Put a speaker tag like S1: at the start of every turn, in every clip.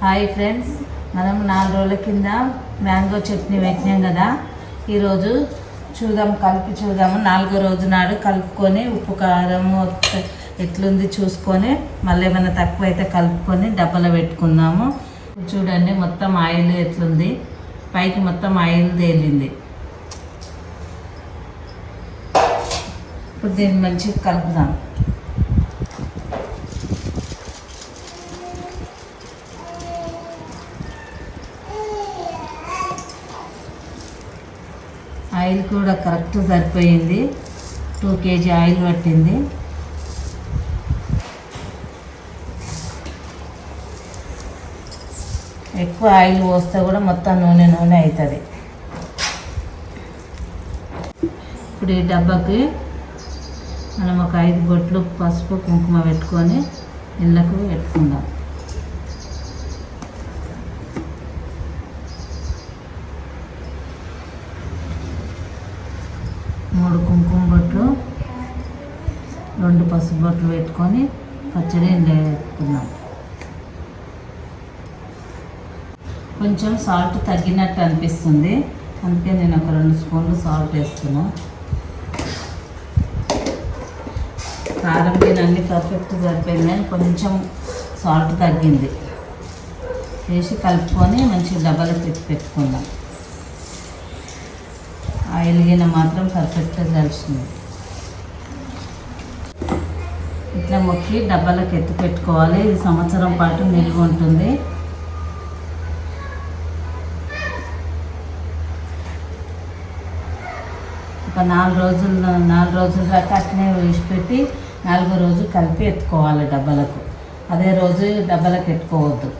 S1: Hi friends, మనం 4 రోజుల కింద మ్యాంగో చట్నీ పెట్టినాం కదా. ఈరోజు కలిపి చూద్దాము. 4వ రోజు నాడు కలుపుకొని ఉప్పు కారం ఎట్లుంది చూసుకొని మళ్ళీ ఏమైనా తక్కువ అయితే కలుపుకొని డబ్బాలో పెట్టుకుందాము. చూడండి మొత్తం ఆయిల్ ఎట్లుంది, పైకి మొత్తం ఆయిల్ తేలింది. ఇప్పుడు దీన్ని మంచిగా కలుపుదాం. ఆయిల్ కూడా కరెక్ట్ సరిపోయింది. 2 kg ఆయిల్ పట్టింది. ఎక్కువ ఆయిల్ పోస్తే కూడా మొత్తం నూనె అవుతుంది. ఇప్పుడు ఈ డబ్బాకి మనం ఒక 5 బొట్లు పసుపు కుంకుమ పెట్టుకొని ఇళ్ళకు పెట్టుకుందాం. మూడు కుంకుమ బొట్లు, 2 పసుపు బొట్లు పెట్టుకొని పచ్చడి వేసుకుందాం. కొంచెం సాల్ట్ తగ్గినట్టు అనిపిస్తుంది, అందుకే నేను ఒక 2 స్పూన్లు సాల్ట్ వేస్తున్నా. కారం దీని అన్ని పర్ఫెక్ట్ సరిపోయింది, కానీ కొంచెం సాల్ట్ తగ్గింది. వేసి కలుపుకొని మంచిగా డబ్బాలో పెట్టుకుందాం. ఆయిల్ గిన్నె మాత్రం పర్ఫెక్ట్గా కలిసింది. ఇట్లా మొక్కి డబ్బాలకు ఎత్తి పెట్టుకోవాలి. ఇది సంవత్సరం పాటు నిల్వ ఉంటుంది. ఒక 4 రోజుల దాకా అట్నే వేసిపెట్టి 4వ రోజు కలిపి ఎత్తుకోవాలి డబ్బాలకు. అదే రోజు డబ్బాలకు ఎత్తుకోవద్దు.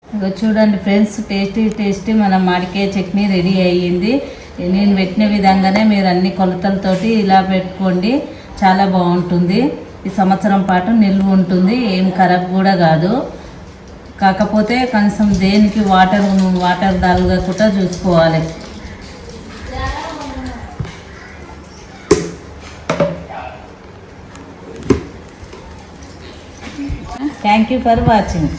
S1: ఇక చూడండి ఫ్రెండ్స్, టేస్టీ మన మామిడికాయ చట్నీ రెడీ అయ్యింది. నేను పెట్టిన విధంగానే మీరు అన్ని కొలతలతోటి ఇలా పెట్టుకోండి, చాలా బాగుంటుంది. ఈ సంవత్సరం పాటు నిల్వ ఉంటుంది, ఏం ఖరాబ్ కూడా కాదు. కాకపోతే కనీసం దేనికి వాటర్ దాల్గకుండా చూసుకోవాలి. Thank you for watching.